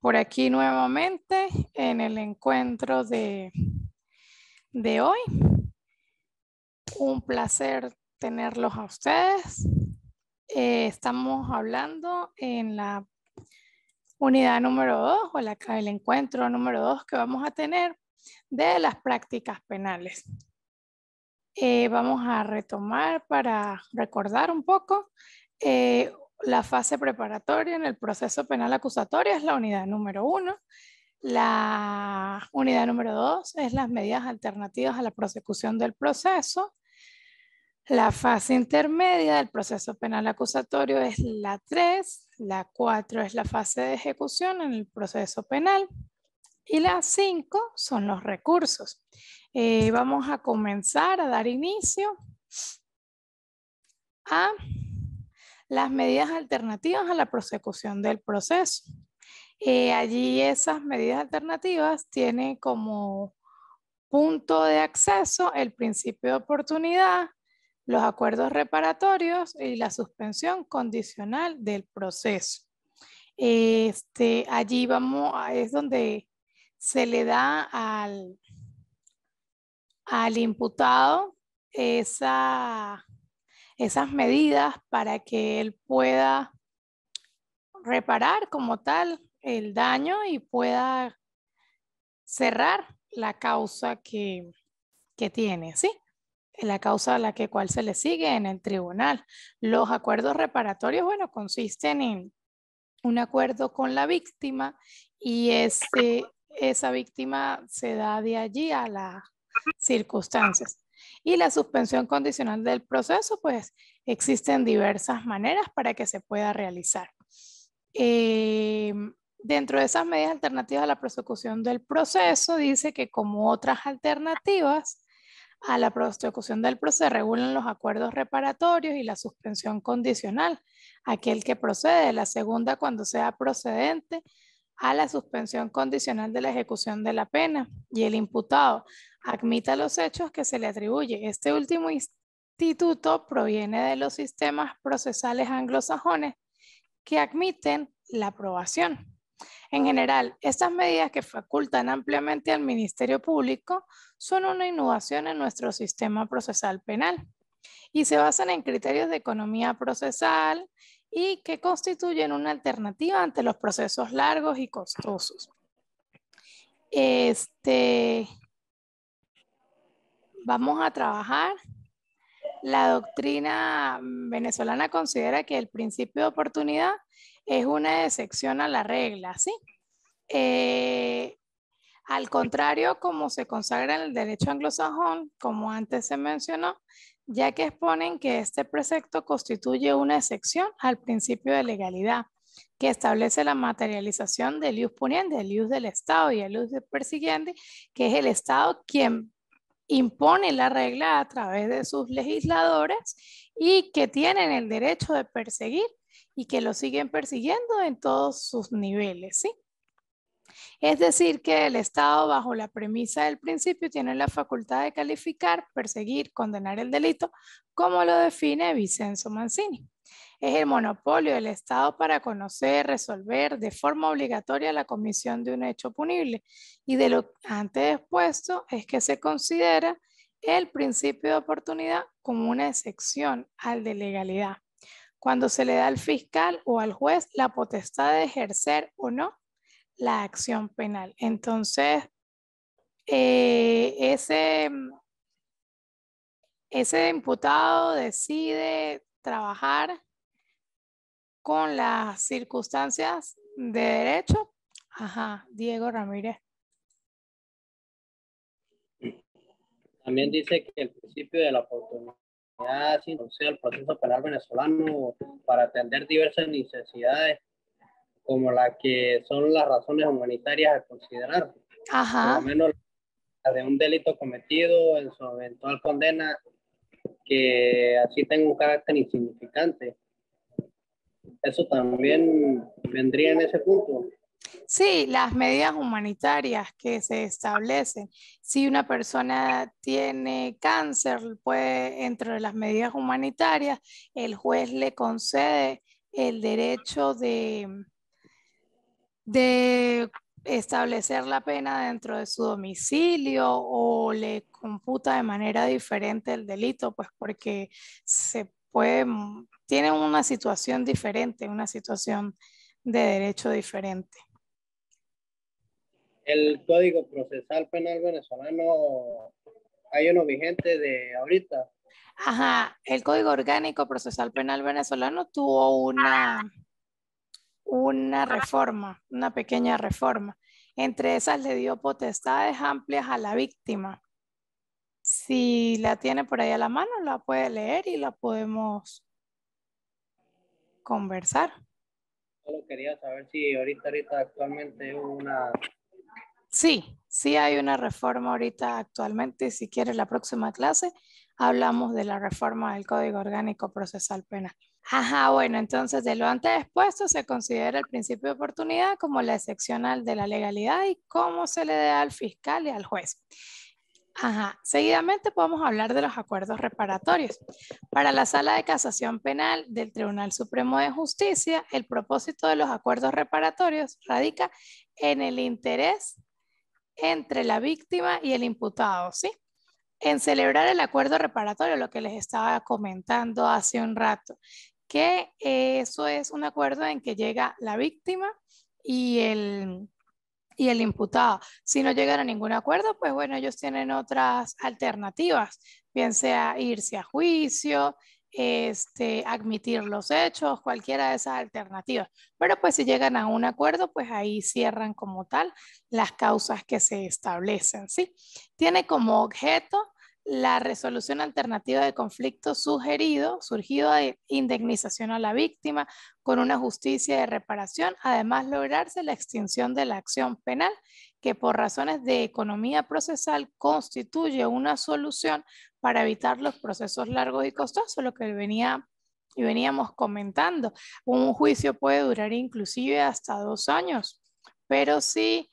Por aquí nuevamente en el encuentro de hoy. Un placer tenerlos a ustedes. Estamos hablando en la unidad número 2 o el encuentro número 2 que vamos a tener de las prácticas penales. Vamos a retomar para recordar un poco. La fase preparatoria en el proceso penal acusatorio es la unidad número 1. La unidad número 2 es las medidas alternativas a la prosecución del proceso. La fase intermedia del proceso penal acusatorio es la 3. La 4 es la fase de ejecución en el proceso penal. Y la 5 son los recursos. Vamos a comenzar a dar inicio a las medidas alternativas a la prosecución del proceso. Allí esas medidas alternativas tienen como punto de acceso el principio de oportunidad, los acuerdos reparatorios y la suspensión condicional del proceso. Allí es donde se le da al imputado esas medidas para que él pueda reparar como tal el daño y pueda cerrar la causa que tiene, ¿sí? La causa a la cual se le sigue en el tribunal. Los acuerdos reparatorios, bueno, consisten en un acuerdo con la víctima y esa víctima se da de allí a las circunstancias. Y la suspensión condicional del proceso, pues existen diversas maneras para que se pueda realizar. Dentro de esas medidas alternativas a la prosecución del proceso, dice que como otras alternativas a la prosecución del proceso regulan los acuerdos reparatorios y la suspensión condicional, aquel que procede, la segunda cuando sea procedente a la suspensión condicional de la ejecución de la pena y el imputado admita los hechos que se le atribuye. Este último instituto proviene de los sistemas procesales anglosajones que admiten la aprobación. En general, estas medidas que facultan ampliamente al Ministerio Público son una innovación en nuestro sistema procesal penal y se basan en criterios de economía procesal y que constituyen una alternativa ante los procesos largos y costosos. Vamos a trabajar. La doctrina venezolana considera que el principio de oportunidad es una excepción a la regla, ¿sí? Al contrario, como se consagra en el derecho anglosajón, como antes se mencionó, ya que exponen que este precepto constituye una excepción al principio de legalidad, que establece la materialización del ius puniendi, el ius del Estado y el ius del persiguiente, que es el Estado quien impone la regla a través de sus legisladores y que tienen el derecho de perseguir y que lo siguen persiguiendo en todos sus niveles, ¿sí? Es decir, que el Estado, bajo la premisa del principio, tiene la facultad de calificar, perseguir, condenar el delito, como lo define Vincenzo Mancini. Es el monopolio del Estado para conocer, resolver de forma obligatoria la comisión de un hecho punible. Y de lo antes expuesto es que se considera el principio de oportunidad como una excepción al de legalidad, cuando se le da al fiscal o al juez la potestad de ejercer o no la acción penal. Entonces, ese imputado decide trabajar con las circunstancias de derecho. Ajá, Diego Ramírez. También dice que el principio de la oportunidad introduce el proceso penal venezolano para atender diversas necesidades, como la que son las razones humanitarias a considerar. Ajá. Por lo menos la de un delito cometido en su eventual condena, que así tenga un carácter insignificante. Eso también vendría en ese punto. Sí, las medidas humanitarias que se establecen. Si una persona tiene cáncer, puede, entre las medidas humanitarias, el juez le concede el derecho de de establecer la pena dentro de su domicilio o le computa de manera diferente el delito, pues porque se puede, tiene una situación diferente, una situación de derecho diferente. El Código Procesal Penal venezolano, hay uno vigente de ahorita. Ajá, el Código Orgánico Procesal Penal venezolano tuvo una reforma, una pequeña reforma. Entre esas le dio potestades amplias a la víctima. Si la tiene por ahí a la mano, la puede leer y la podemos conversar. Solo quería saber si ahorita actualmente hubo una... Sí, sí hay una reforma ahorita actualmente. Si quiere la próxima clase, hablamos de la reforma del Código Orgánico Procesal Penal. Ajá, bueno, entonces de lo antes expuesto se considera el principio de oportunidad como la excepcional de la legalidad y cómo se le da al fiscal y al juez. Ajá, seguidamente podemos hablar de los acuerdos reparatorios. Para la Sala de Casación Penal del Tribunal Supremo de Justicia, el propósito de los acuerdos reparatorios radica en el interés entre la víctima y el imputado, ¿sí? En celebrar el acuerdo reparatorio, lo que les estaba comentando hace un rato, que eso es un acuerdo en que llega la víctima y el imputado. Si no llegan a ningún acuerdo, pues bueno, ellos tienen otras alternativas, bien sea irse a juicio, admitir los hechos, cualquiera de esas alternativas. Pero pues si llegan a un acuerdo, pues ahí cierran como tal las causas que se establecen, ¿sí? Tiene como objeto la resolución alternativa de conflicto surgido de indemnización a la víctima con una justicia de reparación, además lograrse la extinción de la acción penal que por razones de economía procesal constituye una solución para evitar los procesos largos y costosos, lo que veníamos comentando. Un juicio puede durar inclusive hasta 2 años, pero si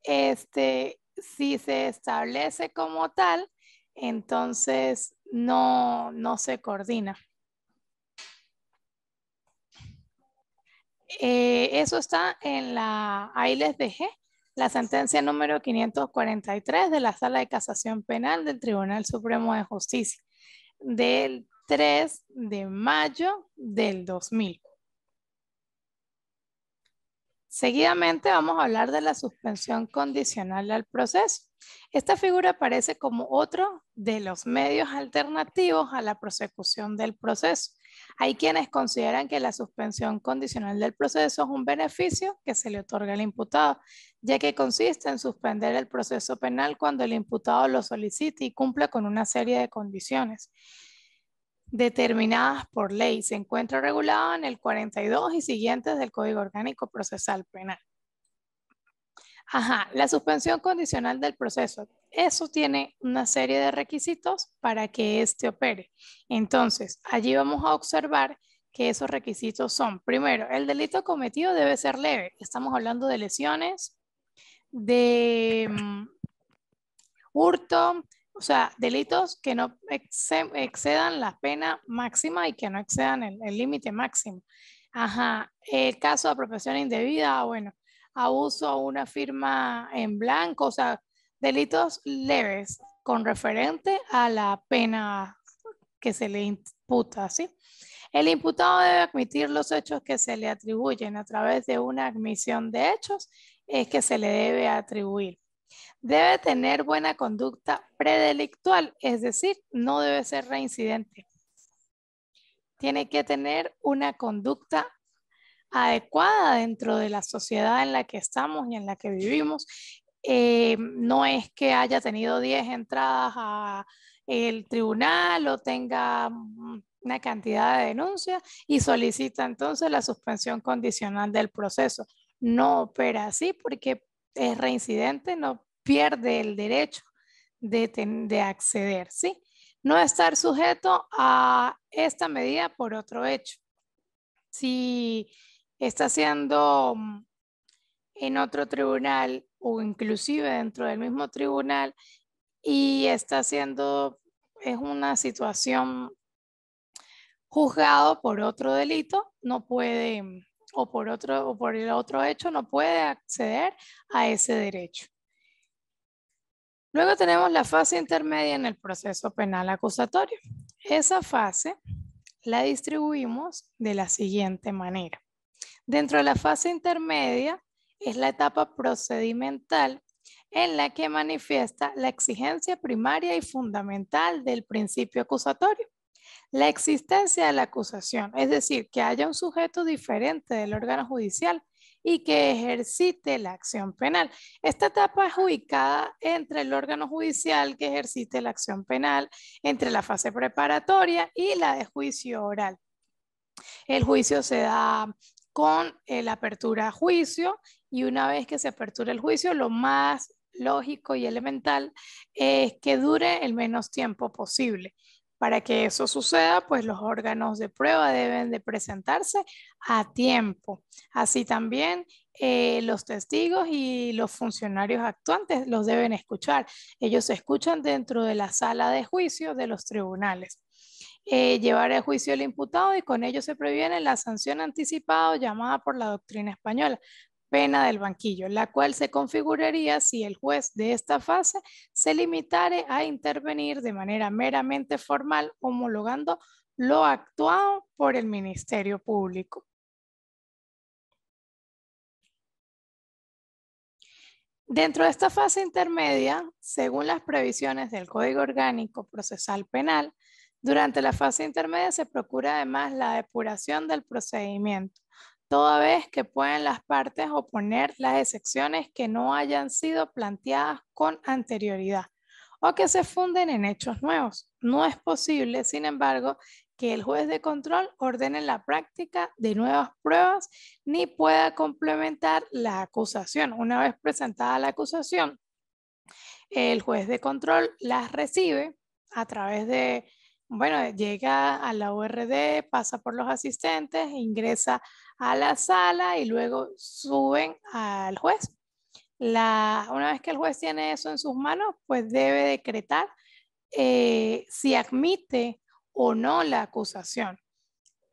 se establece como tal, entonces no se coordina. Eso está en la, ahí les dejé la sentencia número 543 de la Sala de Casación Penal del Tribunal Supremo de Justicia del 3 de mayo del 2000. Seguidamente vamos a hablar de la suspensión condicional al proceso. Esta figura aparece como otro de los medios alternativos a la prosecución del proceso. Hay quienes consideran que la suspensión condicional del proceso es un beneficio que se le otorga al imputado, ya que consiste en suspender el proceso penal cuando el imputado lo solicite y cumpla con una serie de condiciones determinadas por ley. Se encuentra regulado en el 42 y siguientes del Código Orgánico Procesal Penal. Ajá, la suspensión condicional del proceso. Eso tiene una serie de requisitos para que éste opere. Entonces, allí vamos a observar que esos requisitos son, primero, el delito cometido debe ser leve. Estamos hablando de lesiones, de hurto, o sea, delitos que no excedan la pena máxima y que no excedan el límite máximo. Ajá, el caso de apropiación indebida, bueno, abuso a una firma en blanco, o sea, delitos leves con referente a la pena que se le imputa, ¿sí? El imputado debe admitir los hechos que se le atribuyen a través de una admisión de hechos, es que se le debe atribuir. Debe tener buena conducta predelictual, es decir, no debe ser reincidente. Tiene que tener una conducta adecuada dentro de la sociedad en la que estamos y en la que vivimos. No es que haya tenido 10 entradas al tribunal o tenga una cantidad de denuncias y solicita entonces la suspensión condicional del proceso. No opera así porque es reincidente, no pierde el derecho de acceder, ¿sí? No estar sujeto a esta medida por otro hecho. Si está siendo en otro tribunal o inclusive dentro del mismo tribunal y está siendo, es una situación juzgado por otro delito, no puede o por el otro hecho no puede acceder a ese derecho. Luego tenemos la fase intermedia en el proceso penal acusatorio. Esa fase la distribuimos de la siguiente manera. Dentro de la fase intermedia es la etapa procedimental en la que manifiesta la exigencia primaria y fundamental del principio acusatorio. La existencia de la acusación, es decir, que haya un sujeto diferente del órgano judicial y que ejercite la acción penal. Esta etapa es ubicada entre el órgano judicial que ejercite la acción penal, entre la fase preparatoria y la de juicio oral. El juicio se da con la apertura a juicio y una vez que se apertura el juicio, lo más lógico y elemental es que dure el menos tiempo posible. Para que eso suceda, pues los órganos de prueba deben de presentarse a tiempo. Así también los testigos y los funcionarios actuantes los deben escuchar. Ellos se escuchan dentro de la sala de juicio de los tribunales. Llevar el juicio al imputado y con ello se previene la sanción anticipada llamada por la doctrina española, pena del banquillo, la cual se configuraría si el juez de esta fase se limitare a intervenir de manera meramente formal, homologando lo actuado por el Ministerio Público. Dentro de esta fase intermedia, según las previsiones del Código Orgánico Procesal Penal, durante la fase intermedia se procura además la depuración del procedimiento, toda vez que pueden las partes oponer las excepciones que no hayan sido planteadas con anterioridad o que se funden en hechos nuevos. No es posible, sin embargo, que el juez de control ordene la práctica de nuevas pruebas ni pueda complementar la acusación. Una vez presentada la acusación, el juez de control las recibe a través de, bueno, llega a la ORD, pasa por los asistentes, ingresa a la sala y luego suben al juez. Una vez que el juez tiene eso en sus manos, pues debe decretar si admite o no la acusación,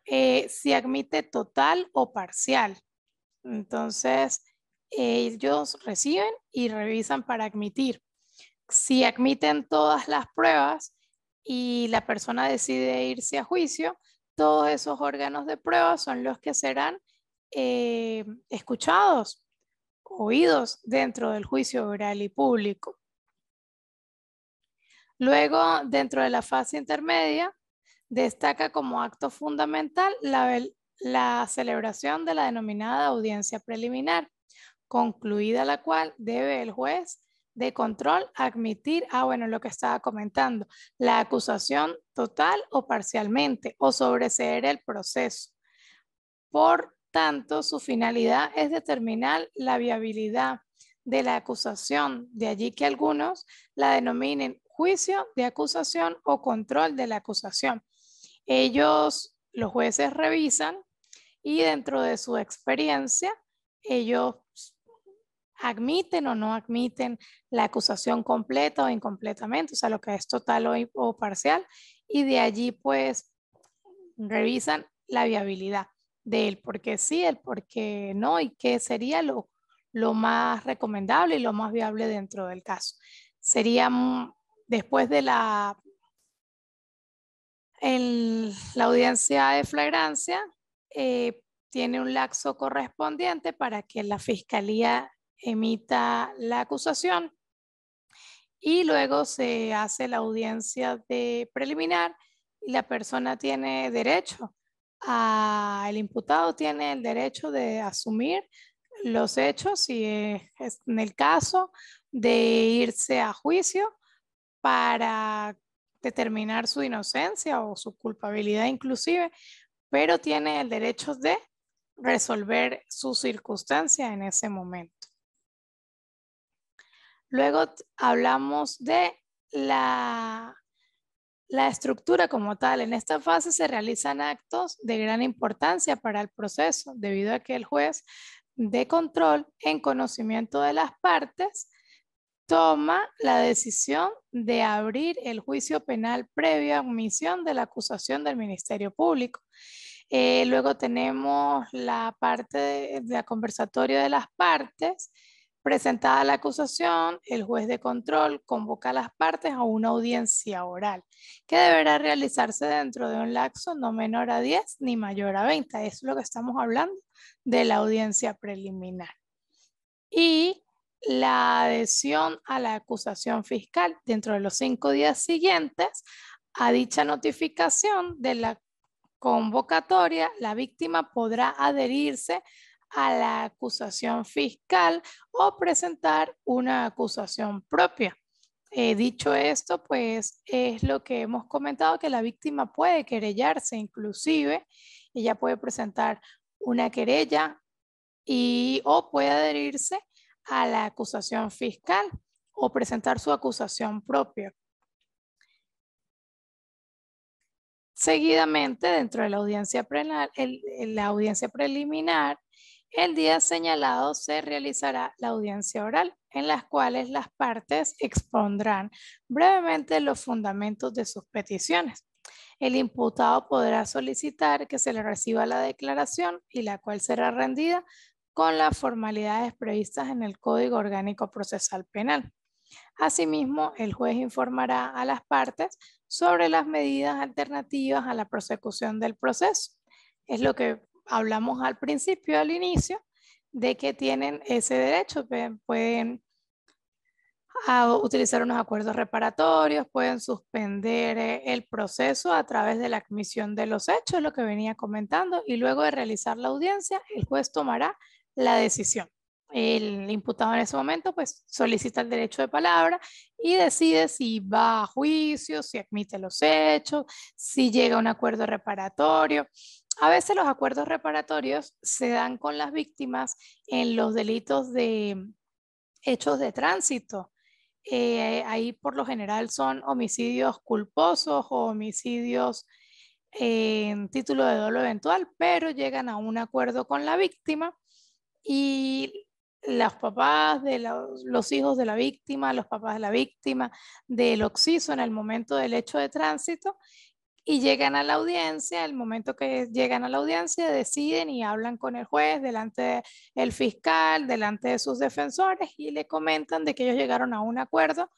si admite total o parcial. Entonces, ellos reciben y revisan para admitir. Si admiten todas las pruebas y la persona decide irse a juicio, todos esos órganos de prueba son los que serán escuchados, oídos dentro del juicio oral y público. Luego, dentro de la fase intermedia, destaca como acto fundamental la celebración de la denominada audiencia preliminar, concluida la cual debe el juez de control admitir, lo que estaba comentando, la acusación total o parcialmente o sobreseer el proceso. Por tanto, su finalidad es determinar la viabilidad de la acusación, de allí que algunos la denominen juicio de acusación o control de la acusación. Ellos, los jueces, revisan y dentro de su experiencia, ellos admiten o no admiten la acusación completa o incompletamente, o sea, lo que es total o parcial, y de allí pues revisan la viabilidad del por qué sí, el por qué no y qué sería lo más recomendable y lo más viable dentro del caso. Sería después de la audiencia de flagrancia, tiene un lapso correspondiente para que la fiscalía emita la acusación y luego se hace la audiencia de preliminar y la persona tiene derecho, el imputado tiene el derecho de asumir los hechos y es en el caso de irse a juicio para determinar su inocencia o su culpabilidad inclusive, pero tiene el derecho de resolver su circunstancia en ese momento. Luego hablamos de la estructura como tal. En esta fase se realizan actos de gran importancia para el proceso, debido a que el juez de control, en conocimiento de las partes, toma la decisión de abrir el juicio penal previo a admisión de la acusación del Ministerio Público. Luego tenemos la parte de la conversatorio de las partes. Presentada la acusación, el juez de control convoca a las partes a una audiencia oral que deberá realizarse dentro de un lapso no menor a 10 ni mayor a 20. Eso es lo que estamos hablando de la audiencia preliminar. Y la adhesión a la acusación fiscal dentro de los 5 días siguientes a dicha notificación de la convocatoria, la víctima podrá adherirse a la acusación fiscal o presentar una acusación propia. Dicho esto, pues es lo que hemos comentado, que la víctima puede querellarse, inclusive ella puede presentar una querella o puede adherirse a la acusación fiscal o presentar su acusación propia. Seguidamente, dentro de la audiencia preliminar, el día señalado se realizará la audiencia oral, en las cuales las partes expondrán brevemente los fundamentos de sus peticiones. El imputado podrá solicitar que se le reciba la declaración y la cual será rendida con las formalidades previstas en el Código Orgánico Procesal Penal. Asimismo, el juez informará a las partes sobre las medidas alternativas a la prosecución del proceso. Es lo que hablamos al principio, al inicio, de que tienen ese derecho. Pueden utilizar unos acuerdos reparatorios, pueden suspender el proceso a través de la admisión de los hechos, lo que venía comentando, y luego de realizar la audiencia, el juez tomará la decisión. El imputado en ese momento pues solicita el derecho de palabra y decide si va a juicio, si admite los hechos, si llega a un acuerdo reparatorio. A veces los acuerdos reparatorios se dan con las víctimas en los delitos de hechos de tránsito. Ahí por lo general son homicidios culposos o homicidios en título de dolo eventual, pero llegan a un acuerdo con la víctima y los papás de los hijos de la víctima, los papás de la víctima, del occiso en el momento del hecho de tránsito, y llegan a la audiencia. El momento que llegan a la audiencia deciden y hablan con el juez delante del fiscal, delante de sus defensores, y le comentan de que ellos llegaron a un acuerdo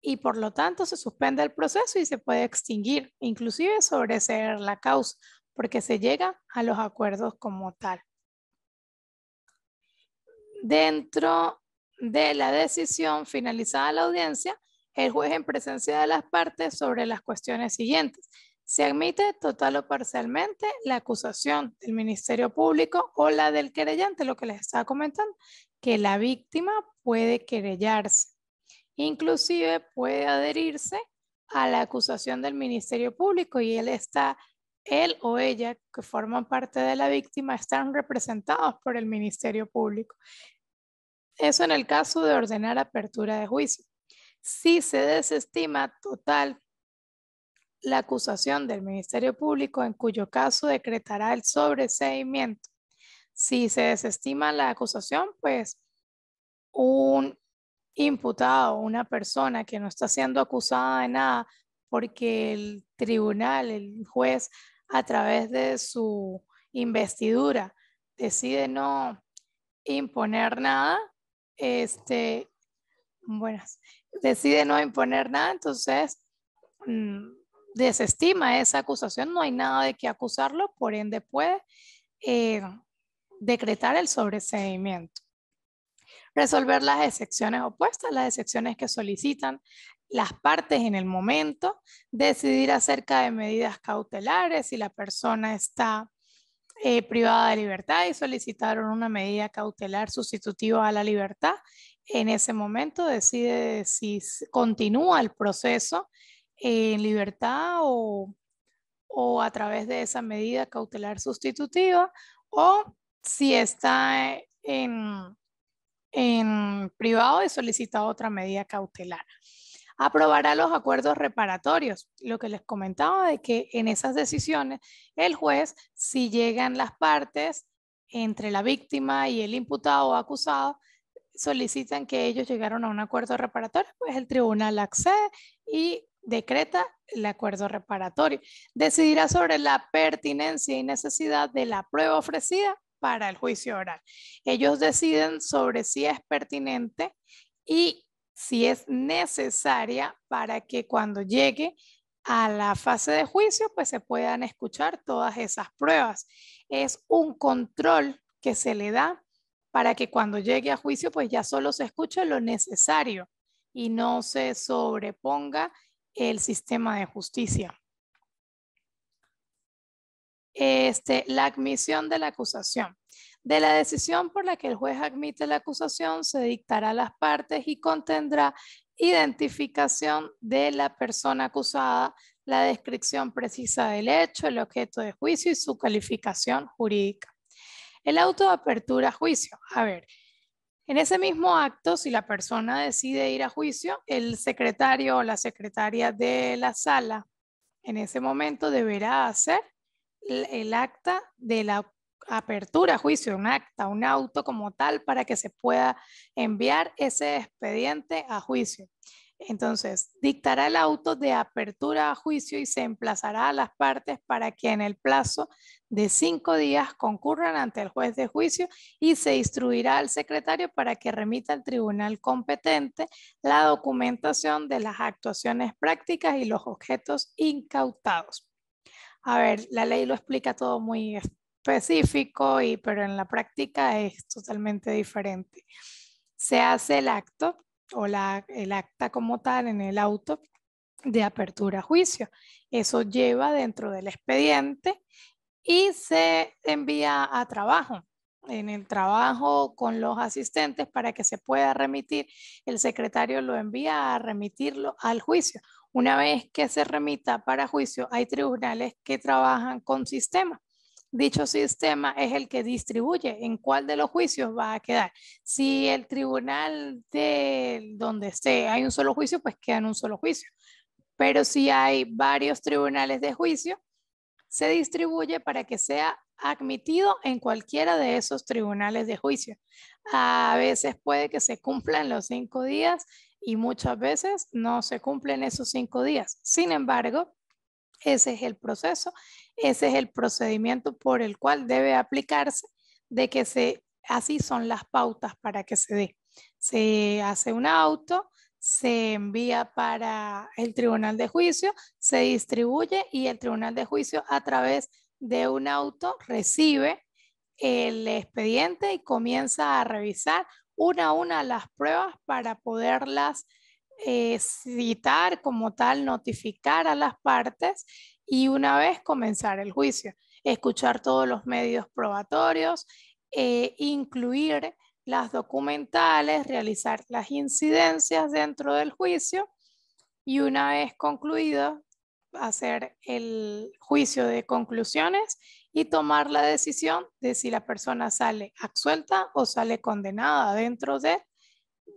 y por lo tanto se suspende el proceso y se puede extinguir, inclusive sobreseer la causa, porque se llega a los acuerdos como tal. Dentro de la decisión finalizada la audiencia, el juez en presencia de las partes sobre las cuestiones siguientes. Se admite total o parcialmente la acusación del Ministerio Público o la del querellante, lo que les estaba comentando, que la víctima puede querellarse. Inclusive puede adherirse a la acusación del Ministerio Público y él o ella que forman parte de la víctima están representados por el Ministerio Público. Eso en el caso de ordenar apertura de juicio. Si se desestima total la acusación del Ministerio Público, en cuyo caso decretará el sobreseimiento. Si se desestima la acusación, pues un imputado, una persona que no está siendo acusada de nada porque el tribunal, el juez, a través de su investidura, decide no imponer nada, decide no imponer nada, entonces desestima esa acusación, no hay nada de qué acusarlo, por ende puede decretar el sobreseimiento. Resolver las excepciones opuestas, las excepciones que solicitan las partes en el momento, decidir acerca de medidas cautelares si la persona está privada de libertad y solicitaron una medida cautelar sustitutiva a la libertad. En ese momento decide si continúa el proceso en libertad o a través de esa medida cautelar sustitutiva, o si está en privado y solicita otra medida cautelar. Aprobará los acuerdos reparatorios, lo que les comentaba de que en esas decisiones el juez, si llegan las partes entre la víctima y el imputado o acusado, solicitan que ellos llegaron a un acuerdo reparatorio, pues el tribunal accede y decreta el acuerdo reparatorio. Decidirá sobre la pertinencia y necesidad de la prueba ofrecida para el juicio oral. Ellos deciden sobre si es pertinente y si es necesaria para que cuando llegue a la fase de juicio, pues se puedan escuchar todas esas pruebas. Es un control que se le da para que cuando llegue a juicio, pues ya solo se escuche lo necesario y no se sobreponga el sistema de justicia. La admisión de la acusación. De la decisión por la que el juez admite la acusación se dictará a las partes y contendrá identificación de la persona acusada, la descripción precisa del hecho, el objeto de juicio y su calificación jurídica. El auto de apertura a juicio. A ver, en ese mismo acto, si la persona decide ir a juicio, el secretario o la secretaria de la sala en ese momento deberá hacer el acta de la apertura a juicio, un acta, un auto como tal para que se pueda enviar ese expediente a juicio. Entonces, dictará el auto de apertura a juicio y se emplazará a las partes para que en el plazo de 5 días concurran ante el juez de juicio y se instruirá al secretario para que remita al tribunal competente la documentación de las actuaciones prácticas y los objetos incautados. A ver, la ley lo explica todo muy específico, pero en la práctica es totalmente diferente. Se hace el acto o el acta como tal en el auto de apertura a juicio. Eso lleva dentro del expediente y se envía a trabajo. En el trabajo con los asistentes para que se pueda remitir, el secretario lo envía a remitirlo al juicio. Una vez que se remita para juicio, hay tribunales que trabajan con sistema. Dicho sistema es el que distribuye en cuál de los juicios va a quedar. Si el tribunal de donde esté hay un solo juicio, pues queda en un solo juicio. Pero si hay varios tribunales de juicio, se distribuye para que sea admitido en cualquiera de esos tribunales de juicio. A veces puede que se cumplan los 5 días y muchas veces no se cumplen esos 5 días. Sin embargo, ese es el proceso, ese es el procedimiento por el cual debe aplicarse de que así son las pautas para que se dé. Se hace un auto, se envía para el tribunal de juicio, se distribuye y el tribunal de juicio a través de un auto recibe el expediente y comienza a revisar una a una las pruebas para poderlas citar como tal, notificar a las partes y una vez comenzar el juicio, escuchar todos los medios probatorios, incluir las documentales, realizar las incidencias dentro del juicio y una vez concluido, hacer el juicio de conclusiones y tomar la decisión de si la persona sale absuelta o sale condenada dentro de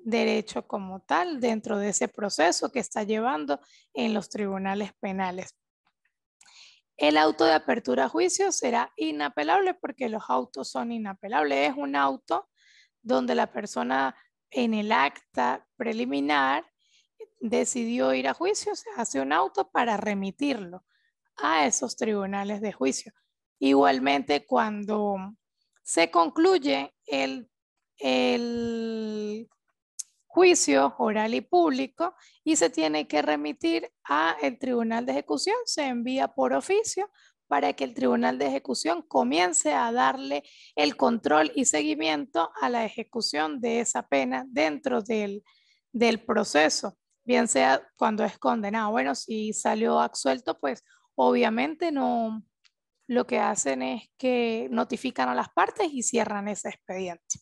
derecho como tal, dentro de ese proceso que está llevando en los tribunales penales. El auto de apertura a juicio será inapelable porque los autos son inapelables. Es un auto donde la persona en el acta preliminar decidió ir a juicio, se hace un auto para remitirlo a esos tribunales de juicio. Igualmente, cuando se concluye el juicio oral y público y se tiene que remitir a el tribunal de ejecución, se envía por oficio para que el tribunal de ejecución comience a darle el control y seguimiento a la ejecución de esa pena dentro del proceso, bien sea cuando es condenado. Bueno, si salió absuelto, pues obviamente no, lo que hacen es que notifican a las partes y cierran ese expediente.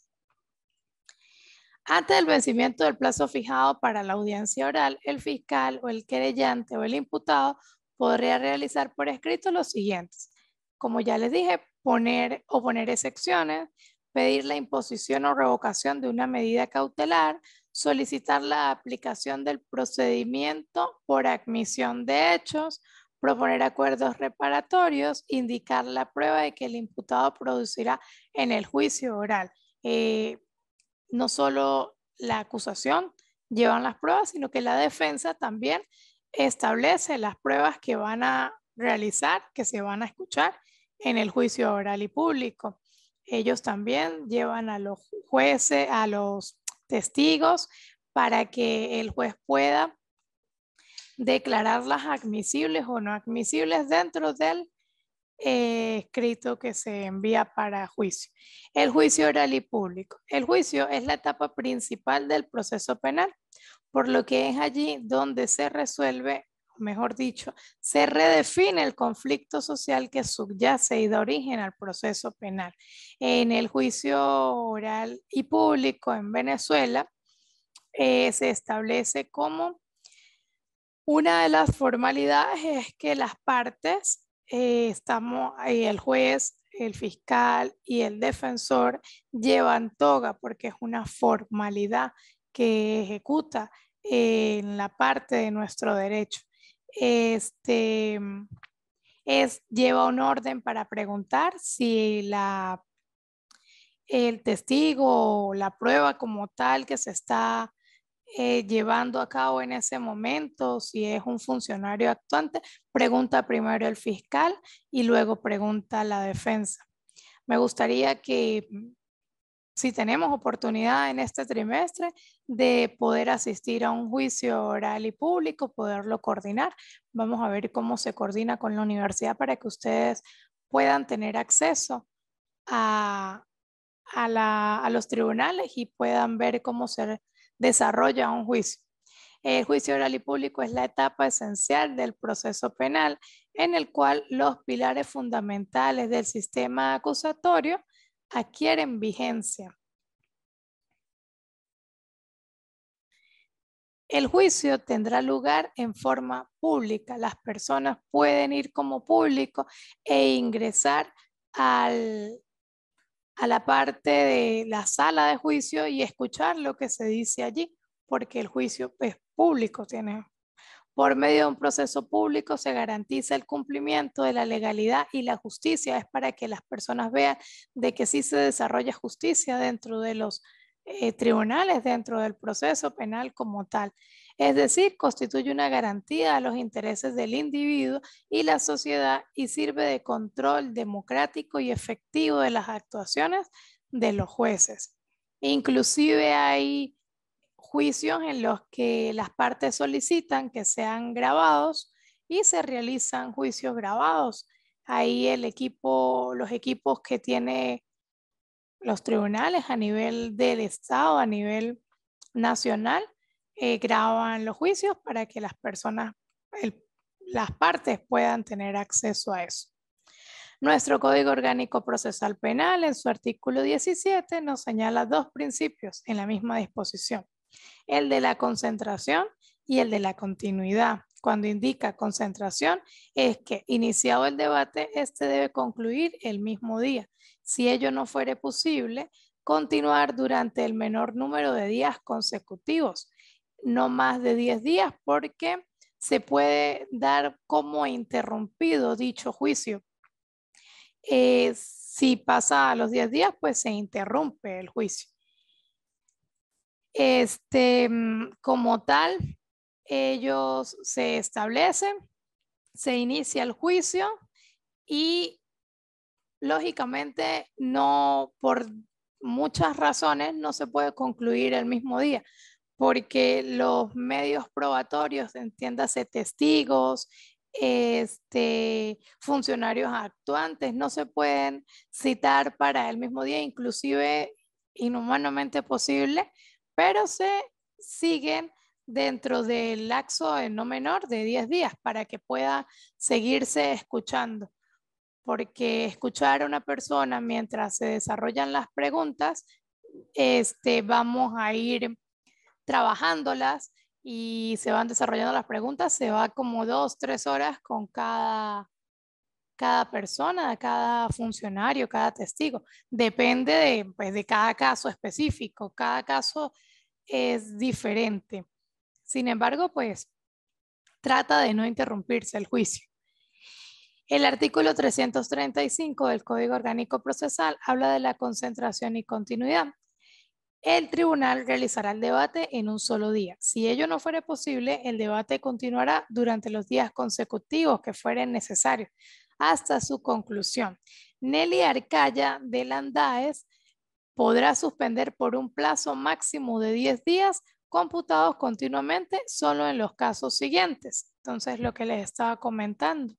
Antes del vencimiento del plazo fijado para la audiencia oral, el fiscal o el querellante o el imputado podría realizar por escrito los siguientes. Como ya les dije, poner excepciones, pedir la imposición o revocación de una medida cautelar, solicitar la aplicación del procedimiento por admisión de hechos, proponer acuerdos reparatorios, indicar la prueba de que el imputado producirá en el juicio oral. No solo la acusación llevan las pruebas, sino que la defensa también establece las pruebas que van a realizar, que se van a escuchar en el juicio oral y público. Ellos también llevan a los jueces, a los testigos, para que el juez pueda declararlas admisibles o no admisibles dentro del escrito que se envía para juicio. El juicio oral y público. El juicio es la etapa principal del proceso penal, por lo que es allí donde se resuelve, mejor dicho, se redefine el conflicto social que subyace y da origen al proceso penal. En el juicio oral y público en Venezuela se establece como una de las formalidades es que las partes, el juez, el fiscal y el defensor llevan toga porque es una formalidad que ejecuta en la parte de nuestro derecho. Lleva un orden para preguntar si el testigo o la prueba como tal que se está llevando a cabo en ese momento, si es un funcionario actuante, pregunta primero el fiscal y luego pregunta la defensa. Me gustaría que, si tenemos oportunidad en este trimestre de poder asistir a un juicio oral y público, poderlo coordinar. Vamos a ver cómo se coordina con la universidad para que ustedes puedan tener acceso a los tribunales y puedan ver cómo se desarrolla un juicio. El juicio oral y público es la etapa esencial del proceso penal en el cual los pilares fundamentales del sistema acusatorio adquieren vigencia. El juicio tendrá lugar en forma pública. Las personas pueden ir como público e ingresar a la parte de la sala de juicio y escuchar lo que se dice allí, porque el juicio es público. Por medio de un proceso público se garantiza el cumplimiento de la legalidad y la justicia. Es para que las personas vean de que sí se desarrolla justicia dentro de los tribunales, dentro del proceso penal como tal. Es decir, constituye una garantía a los intereses del individuo y la sociedad y sirve de control democrático y efectivo de las actuaciones de los jueces. Inclusive hay juicios en los que las partes solicitan que sean grabados y se realizan juicios grabados. Ahí los equipos que tiene los tribunales a nivel del Estado, a nivel nacional, graban los juicios para que las personas, las partes puedan tener acceso a eso. Nuestro Código Orgánico Procesal Penal, en su artículo 17, nos señala dos principios en la misma disposición: el de la concentración y el de la continuidad. Cuando indica concentración, es que iniciado el debate, este debe concluir el mismo día. Si ello no fuere posible, continuar durante el menor número de días consecutivos, no más de 10 días, porque se puede dar como interrumpido dicho juicio. Si pasa a los 10 días, pues se interrumpe el juicio. Como tal, ellos se establecen, se inicia el juicio y lógicamente no, por muchas razones, no se puede concluir el mismo día, porque los medios probatorios, entiéndase testigos, funcionarios actuantes, no se pueden citar para el mismo día, inclusive inhumanamente posible, pero se siguen dentro del lapso no menor de 10 días para que pueda seguirse escuchando. Porque escuchar a una persona mientras se desarrollan las preguntas, vamos a ir trabajándolas y se van desarrollando las preguntas, se va como 2-3 horas con cada persona, cada funcionario, cada testigo. Depende de cada caso específico, cada caso es diferente. Sin embargo, pues trata de no interrumpirse el juicio. El artículo 335 del Código Orgánico Procesal habla de la concentración y continuidad. el tribunal realizará el debate en un solo día. Si ello no fuera posible, el debate continuará durante los días consecutivos que fueren necesarios hasta su conclusión. Nelly Arcaya de Landáez podrá suspender por un plazo máximo de 10 días computados continuamente solo en los casos siguientes. Entonces, lo que les estaba comentando.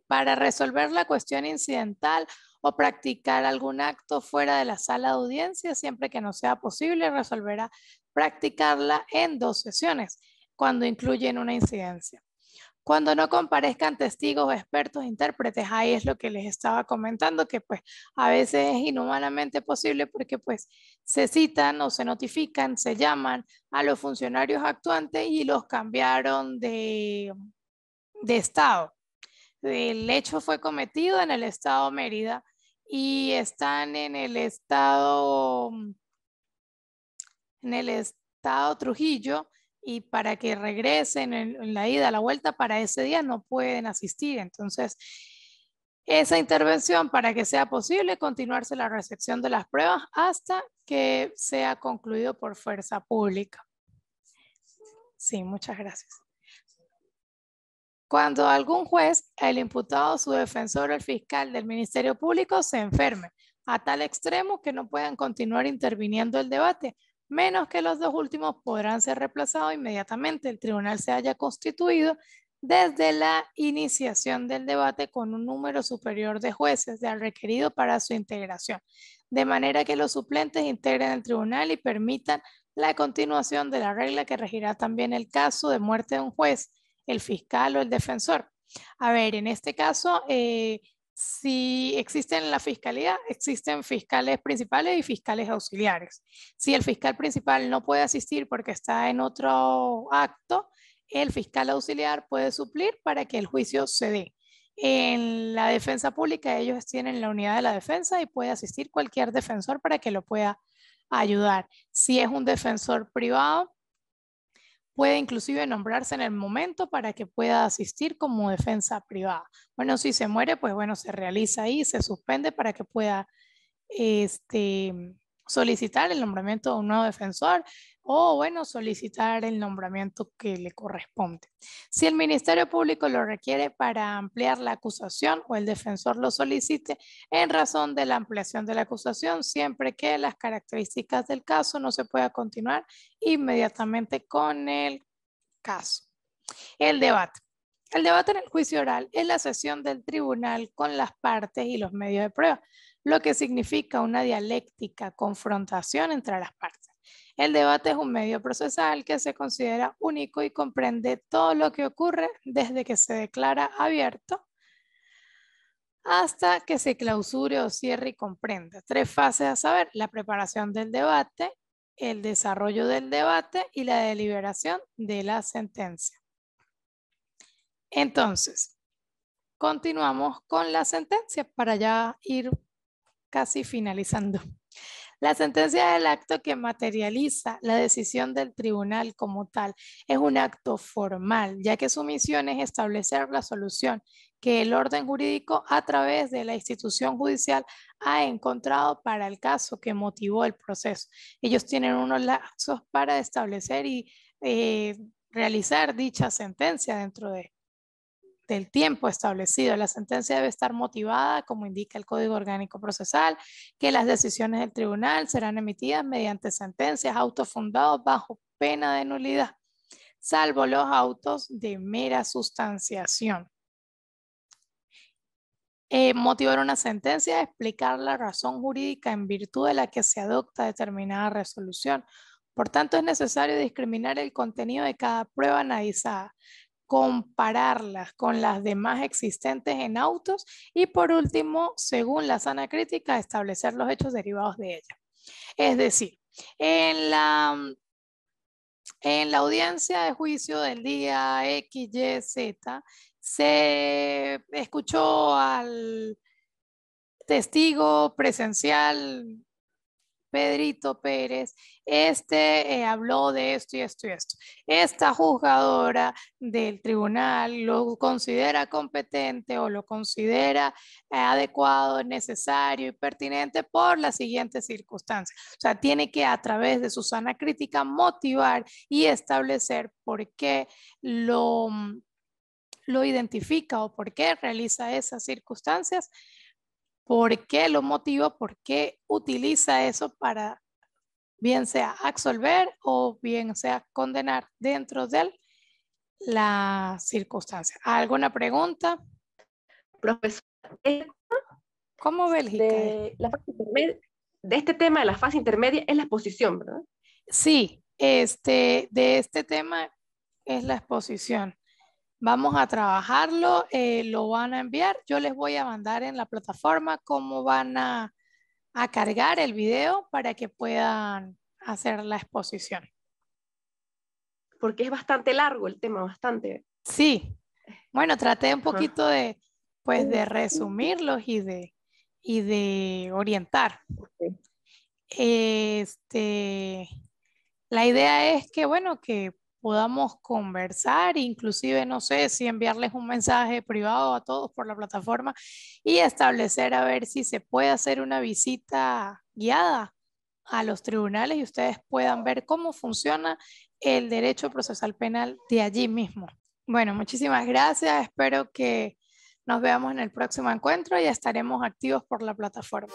Para resolver la cuestión incidental o practicar algún acto fuera de la sala de audiencia, siempre que no sea posible, resolverá practicarla en 2 sesiones, cuando incluyen una incidencia. Cuando no comparezcan testigos, expertos, intérpretes, ahí es lo que les estaba comentando, que pues a veces es inhumanamente posible porque pues se citan o se notifican, se llaman a los funcionarios actuantes y los cambiaron de estado. El hecho fue cometido en el estado Mérida y están en el estado Trujillo, y para que regresen en la ida, a la vuelta, para ese día no pueden asistir. Entonces, esa intervención, para que sea posible, continuarse la recepción de las pruebas hasta que sea concluido por fuerza pública. Sí, muchas gracias. Cuando algún juez, el imputado, su defensor o el fiscal del Ministerio Público se enferme a tal extremo que no puedan continuar interviniendo el debate, menos que los 2 últimos podrán ser reemplazados inmediatamente. El tribunal se haya constituido desde la iniciación del debate con un número superior de jueces del requerido para su integración, de manera que los suplentes integren el tribunal y permitan la continuación de la regla que regirá también el caso de muerte de un juez, el fiscal o el defensor. A ver, en este caso, si existen en la fiscalía, existen fiscales principales y fiscales auxiliares. Si el fiscal principal no puede asistir porque está en otro acto, el fiscal auxiliar puede suplir para que el juicio se dé. En la defensa pública, ellos tienen la unidad de la defensa y puede asistir cualquier defensor para que lo pueda ayudar. Si es un defensor privado, puede inclusive nombrarse en el momento para que pueda asistir como defensa privada. Bueno, si se muere, pues bueno, se realiza ahí, se suspende para que pueda solicitar el nombramiento de un nuevo defensor o, bueno, solicitar el nombramiento que le corresponde. Si el Ministerio Público lo requiere para ampliar la acusación o el defensor lo solicite en razón de la ampliación de la acusación, siempre que las características del caso no se pueda continuar inmediatamente con el caso. El debate. El debate en el juicio oral es la sesión del tribunal con las partes y los medios de prueba, lo que significa una dialéctica confrontación entre las partes. El debate es un medio procesal que se considera único y comprende todo lo que ocurre desde que se declara abierto hasta que se clausure o cierre y comprenda. 3 fases a saber: la preparación del debate, el desarrollo del debate y la deliberación de la sentencia. Entonces, continuamos con la sentencia para ya ir casi finalizando. La sentencia es el acto que materializa la decisión del tribunal como tal. Es un acto formal, ya que su misión es establecer la solución que el orden jurídico a través de la institución judicial ha encontrado para el caso que motivó el proceso. Ellos tienen unos lapsos para establecer y realizar dicha sentencia dentro del tiempo establecido. La sentencia debe estar motivada, como indica el Código Orgánico Procesal, que las decisiones del tribunal serán emitidas mediante sentencias autofundadas bajo pena de nulidad, salvo los autos de mera sustanciación. Motivar una sentencia es explicar la razón jurídica en virtud de la que se adopta determinada resolución. Por tanto, es necesario discriminar el contenido de cada prueba analizada, compararlas con las demás existentes en autos y, por último, según la sana crítica, establecer los hechos derivados de ella. Es decir, en la audiencia de juicio del día X, Y, Z, se escuchó al testigo presencial Pedrito Pérez, habló de esto y esto y esto. Esta juzgadora del tribunal lo considera competente o lo considera adecuado, necesario y pertinente por las siguientes circunstancias. O sea, tiene que a través de su sana crítica motivar y establecer por qué lo identifica o por qué realiza esas circunstancias, por qué lo motiva, por qué utiliza eso para bien sea absolver o bien sea condenar dentro de la circunstancia. ¿Alguna pregunta? Profesor, ¿Cómo Bélgica? de este tema de la fase intermedia es la exposición, ¿verdad? Sí, de este tema es la exposición. Vamos a trabajarlo, lo van a enviar. Yo les voy a mandar en la plataforma cómo van a cargar el video para que puedan hacer la exposición. Porque es bastante largo el tema, bastante. Sí, bueno, traté un poquito de, pues, de resumirlos y de orientar. La idea es que, bueno, que podamos conversar, inclusive, no sé, si enviarles un mensaje privado a todos por la plataforma y establecer a ver si se puede hacer una visita guiada a los tribunales y ustedes puedan ver cómo funciona el derecho procesal penal de allí mismo. Bueno, muchísimas gracias. Espero que nos veamos en el próximo encuentro y estaremos activos por la plataforma.